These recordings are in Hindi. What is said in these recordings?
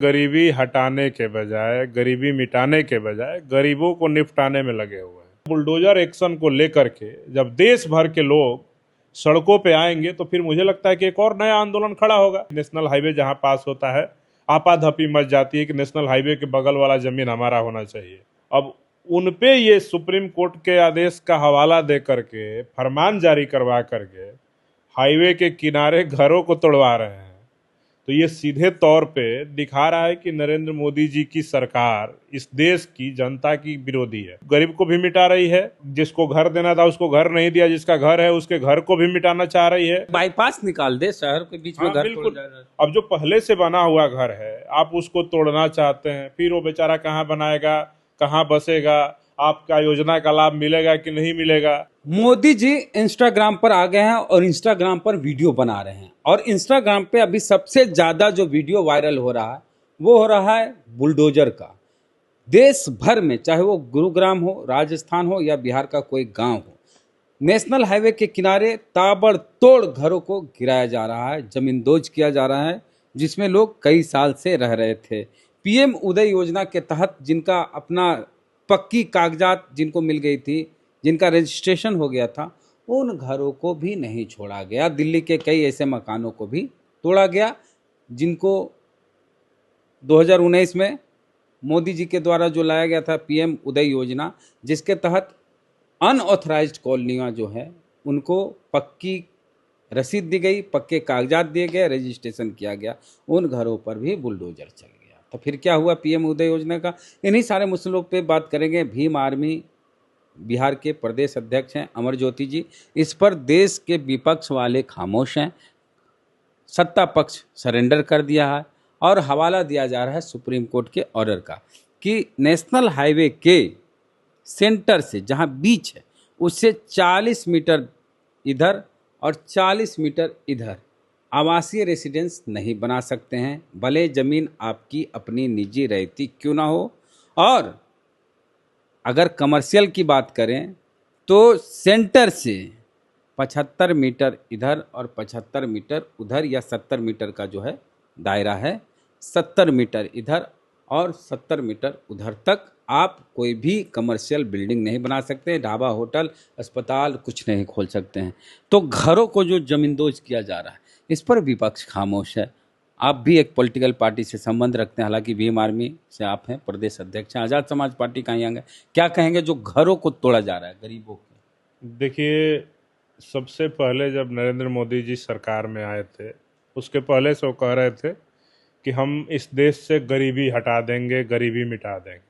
गरीबी हटाने के बजाय, गरीबी मिटाने के बजाय गरीबों को निपटाने में लगे हुए हैं। बुलडोजर एक्शन को लेकर के जब देश भर के लोग सड़कों पे आएंगे तो फिर मुझे लगता है कि एक और नया आंदोलन खड़ा होगा। नेशनल हाईवे जहां पास होता है, आपाधापी मच जाती है कि नेशनल हाईवे के बगल वाला जमीन हमारा होना चाहिए। अब उन पे ये सुप्रीम कोर्ट के आदेश का हवाला दे करके, फरमान जारी करवा करके हाईवे के किनारे घरों को तोड़वा रहे हैं। तो ये सीधे तौर पे दिखा रहा है कि नरेंद्र मोदी जी की सरकार इस देश की जनता की विरोधी है। गरीब को भी मिटा रही है, जिसको घर देना था उसको घर नहीं दिया, जिसका घर है उसके घर को भी मिटाना चाह रही है। बाईपास निकाल दे, शहर के बीच में घर बिल्कुल। तोड़ जा। अब जो पहले से बना हुआ घर है आप उसको तोड़ना चाहते हैं, फिर वो बेचारा कहाँ बनाएगा, कहाँ बसेगा, आपका योजना का लाभ मिलेगा कि नहीं मिलेगा। मोदी जी इंस्टाग्राम पर आ गए हैं और इंस्टाग्राम पर वीडियो बना रहे हैं, और इंस्टाग्राम पे अभी सबसे ज्यादा जो वीडियो वायरल हो रहा है वो हो रहा है बुलडोजर का। देश भर में, चाहे वो गुरुग्राम हो, राजस्थान हो या बिहार का कोई गांव हो, नेशनल हाईवे के किनारे ताबड़तोड़ घरों को गिराया जा रहा है, जमींदोज किया जा रहा है, जिसमें लोग कई साल से रह रहे थे। पीएम उदय योजना के तहत जिनका अपना पक्की कागजात जिनको मिल गई थी, जिनका रजिस्ट्रेशन हो गया था, उन घरों को भी नहीं छोड़ा गया। दिल्ली के कई ऐसे मकानों को भी तोड़ा गया जिनको 2019 में मोदी जी के द्वारा जो लाया गया था पीएम उदय योजना, जिसके तहत अनऑथराइज्ड कॉलोनियाँ जो है उनको पक्की रसीद दी गई, पक्के कागजात दिए गए, रजिस्ट्रेशन किया गया, उन घरों पर भी बुलडोजर चल गया। तो फिर क्या हुआ पीएम उदय योजना का? इन्हीं सारे मुद्दों पे बात करेंगे। भीम आर्मी बिहार के प्रदेश अध्यक्ष हैं अमर ज्योति जी। इस पर देश के विपक्ष वाले खामोश हैं, सत्ता पक्ष सरेंडर कर दिया है, और हवाला दिया जा रहा है सुप्रीम कोर्ट के ऑर्डर का कि नेशनल हाईवे के सेंटर से, जहां बीच है, उससे 40 मीटर इधर और 40 मीटर इधर आवासीय रेसिडेंस नहीं बना सकते हैं, भले ज़मीन आपकी अपनी निजी रहती क्यों ना हो। और अगर कमर्शियल की बात करें तो सेंटर से 75 मीटर इधर और 75 मीटर उधर, या 70 मीटर का जो है दायरा है, 70 मीटर इधर और 70 मीटर उधर तक आप कोई भी कमर्शियल बिल्डिंग नहीं बना सकते, ढाबा, होटल, अस्पताल कुछ नहीं खोल सकते हैं। तो घरों को जो जमींदोज किया जा रहा है, इस पर विपक्ष खामोश है। आप भी एक पॉलिटिकल पार्टी से संबंध रखते हैं, हालांकि भीम आर्मी से आप हैं, प्रदेश अध्यक्ष हैं, आज़ाद समाज पार्टी का यंग है, क्या कहेंगे जो घरों को तोड़ा जा रहा है गरीबों के? देखिए, सबसे पहले जब नरेंद्र मोदी जी सरकार में आए थे, उसके पहले से वो कह रहे थे कि हम इस देश से गरीबी हटा देंगे, गरीबी मिटा देंगे।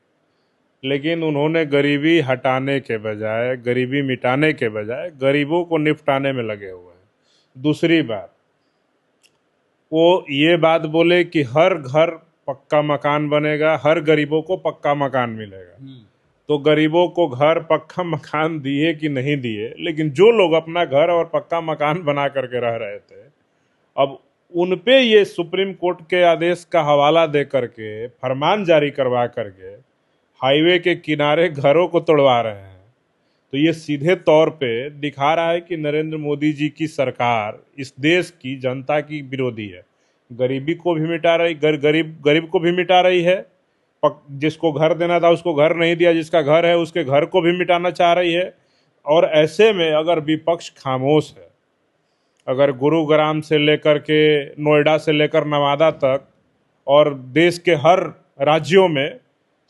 लेकिन उन्होंने गरीबी हटाने के बजाय, गरीबी मिटाने के बजाय गरीबों को निपटाने में लगे हुए हैं। दूसरी बात, वो ये बात बोले कि हर घर पक्का मकान बनेगा, हर गरीबों को पक्का मकान मिलेगा। तो गरीबों को घर पक्का मकान दिए कि नहीं दिए, लेकिन जो लोग अपना घर और पक्का मकान बना करके रह रहे थे, अब उन पे ये सुप्रीम कोर्ट के आदेश का हवाला दे करके, फरमान जारी करवा करके हाईवे के किनारे घरों को तोड़वा रहे हैं। तो ये सीधे तौर पे दिखा रहा है कि नरेंद्र मोदी जी की सरकार इस देश की जनता की विरोधी है। गरीबी को भी मिटा रही, गरीब को भी मिटा रही है, जिसको घर देना था उसको घर नहीं दिया, जिसका घर है उसके घर को भी मिटाना चाह रही है। और ऐसे में अगर विपक्ष खामोश है, अगर गुरुग्राम से लेकर के नोएडा से लेकर नवादा तक और देश के हर राज्यों में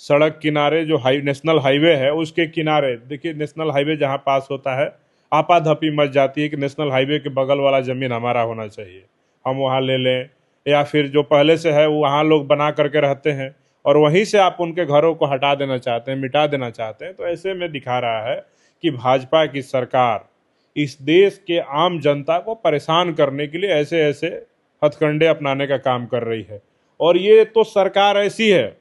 सड़क किनारे जो नेशनल हाईवे है उसके किनारे, देखिए नेशनल हाईवे जहाँ पास होता है आपाधापी मच जाती है कि नेशनल हाईवे के बगल वाला ज़मीन हमारा होना चाहिए, हम वहाँ ले लें, या फिर जो पहले से है वहाँ लोग बना करके रहते हैं और वहीं से आप उनके घरों को हटा देना चाहते हैं, मिटा देना चाहते हैं। तो ऐसे में दिखा रहा है कि भाजपा की सरकार इस देश के आम जनता को परेशान करने के लिए ऐसे ऐसे हथकंडे अपनाने का काम कर रही है। और ये तो सरकार ऐसी है,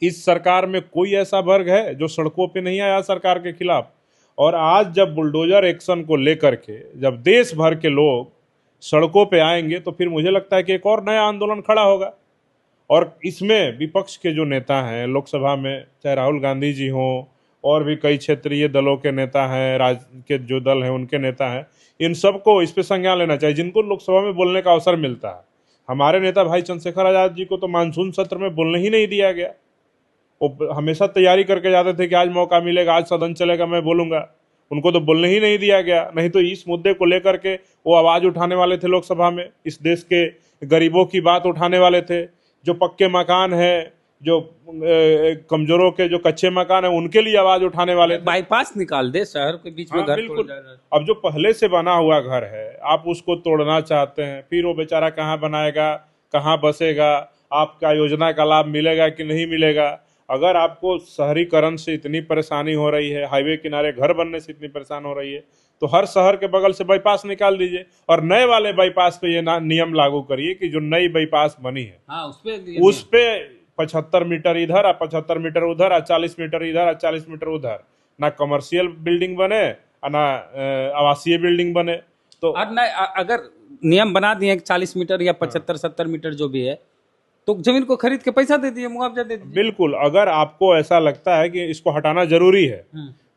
इस सरकार में कोई ऐसा वर्ग है जो सड़कों पे नहीं आया सरकार के खिलाफ। और आज जब बुलडोजर एक्शन को लेकर के जब देश भर के लोग सड़कों पे आएंगे तो फिर मुझे लगता है कि एक और नया आंदोलन खड़ा होगा। और इसमें विपक्ष के जो नेता हैं लोकसभा में, चाहे राहुल गांधी जी हों और भी कई क्षेत्रीय दलों के नेता हैं, राज्य के जो दल हैं उनके नेता हैं, इन सबको इस पे संज्ञान लेना चाहिए, जिनको लोकसभा में बोलने का अवसर मिलता है। हमारे नेता भाई चंद्रशेखर आजाद जी को तो मानसून सत्र में बोलने ही नहीं दिया गया। वो हमेशा तैयारी करके जाते थे कि आज मौका मिलेगा, आज सदन चलेगा, मैं बोलूंगा। उनको तो बोलने ही नहीं दिया गया। नहीं तो इस मुद्दे को लेकर के वो आवाज उठाने वाले थे लोकसभा में, इस देश के गरीबों की बात उठाने वाले थे। जो पक्के मकान है, जो कमजोरों के जो कच्चे मकान है, उनके लिए आवाज उठाने वाले थे। बाईपास निकाल दे, शहर के बीच में हाँ घर बिल्कुल। तोड़ जा रहा है। अब जो पहले से बना हुआ घर है, आप उसको तोड़ना चाहते हैं, फिर वो बेचारा कहाँ बनाएगा, कहाँ बसेगा, आपका योजना का लाभ मिलेगा कि नहीं मिलेगा। अगर आपको शहरीकरण से इतनी परेशानी हो रही है, हाईवे किनारे घर बनने से इतनी परेशान हो रही है, तो हर शहर के बगल से बाईपास निकाल दीजिए और नए वाले बाईपास पे ये नियम लागू करिए कि जो नई बाईपास बनी है हाँ, उस पे 75 मीटर इधर और 75 मीटर उधर और 40 मीटर इधर और 40 मीटर उधर, ना कमर्शियल बिल्डिंग बने और ना आवासीय बिल्डिंग बने। तो और न अगर नियम बना दिए 40 मीटर या 75-70 मीटर जो भी है, तो जमीन को खरीद के पैसा दे दिए, मुआवजा दे दीजिए। बिल्कुल, अगर आपको ऐसा लगता है कि इसको हटाना जरूरी है,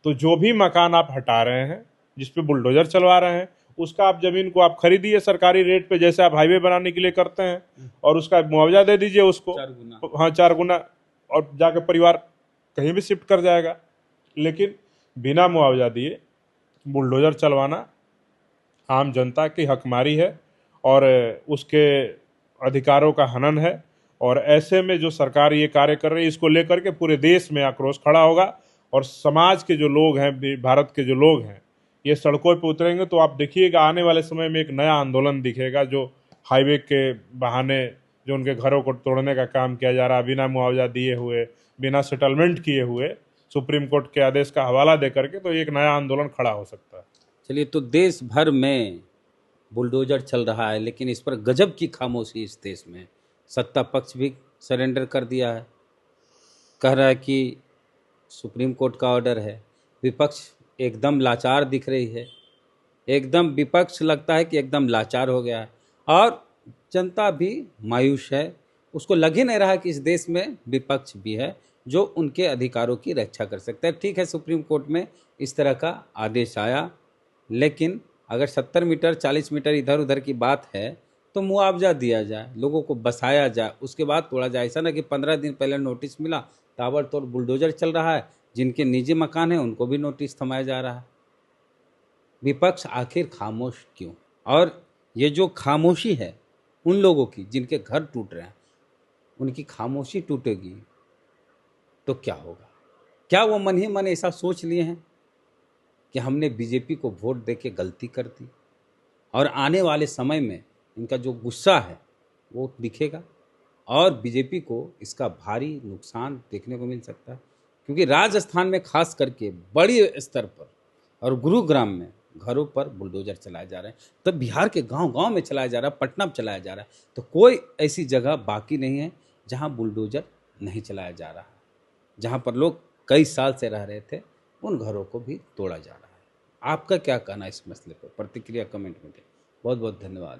तो जो भी मकान आप हटा रहे हैं, जिसपे बुलडोजर चलवा रहे हैं, उसका आप जमीन को आप खरीदिए सरकारी रेट पे, जैसे आप हाईवे बनाने के लिए करते हैं, और उसका मुआवजा दे दीजिए उसको 4 गुना। हाँ 4 गुना, और जाके परिवार कहीं भी शिफ्ट कर जाएगा। लेकिन बिना मुआवजा दिए बुलडोजर चलवाना आम जनता की हकमारी है और उसके अधिकारों का हनन है। और ऐसे में जो सरकार ये कार्य कर रही है, इसको लेकर के पूरे देश में आक्रोश खड़ा होगा और समाज के जो लोग हैं, भारत के जो लोग हैं, ये सड़कों पर उतरेंगे। तो आप देखिएगा आने वाले समय में एक नया आंदोलन दिखेगा, जो हाईवे के बहाने जो उनके घरों को तोड़ने का काम किया जा रहा है, बिना मुआवजा दिए हुए, बिना सेटलमेंट किए हुए, सुप्रीम कोर्ट के आदेश का हवाला दे करके, तो एक नया आंदोलन खड़ा हो सकता है। चलिए, तो देश भर में बुलडोजर चल रहा है, लेकिन इस पर गजब की खामोशी इस देश में। सत्ता पक्ष भी सरेंडर कर दिया है, कह रहा है कि सुप्रीम कोर्ट का ऑर्डर है। विपक्ष एकदम लाचार दिख रही है, एकदम विपक्ष लगता है कि एकदम लाचार हो गया है, और जनता भी मायूस है। उसको लग ही नहीं रहा कि इस देश में विपक्ष भी है जो उनके अधिकारों की रक्षा कर सकता है। ठीक है, सुप्रीम कोर्ट में इस तरह का आदेश आया, लेकिन अगर 70 मीटर 40 मीटर इधर उधर की बात है तो मुआवजा दिया जाए, लोगों को बसाया जाए, उसके बाद तोड़ा जाए। ऐसा ना कि 15 दिन पहले नोटिस मिला, ताबड़तोड़ बुलडोजर चल रहा है, जिनके निजी मकान हैं उनको भी नोटिस थमाया जा रहा है। विपक्ष आखिर खामोश क्यों? और ये जो खामोशी है उन लोगों की जिनके घर टूट रहे हैं, उनकी खामोशी टूटेगी तो क्या होगा? क्या वो मन ही मन ऐसा सोच लिए हैं कि हमने बीजेपी को वोट देके गलती कर दी, और आने वाले समय में इनका जो गुस्सा है वो दिखेगा और बीजेपी को इसका भारी नुकसान देखने को मिल सकता है? क्योंकि राजस्थान में खास करके बड़ी स्तर पर और गुरुग्राम में घरों पर बुलडोजर चलाए जा रहे हैं, तब बिहार के गांव-गांव में चलाया जा रहा है, पटना में चलाया जा रहा है। तो कोई ऐसी जगह बाकी नहीं है जहां बुलडोजर नहीं चलाया जा रहा है। जहां पर लोग कई साल से रह रहे थे, उन घरों को भी तोड़ा जा रहा है। आपका क्या कहना है इस मसले पर? प्रतिक्रिया कमेंट में दें। बहुत बहुत धन्यवाद।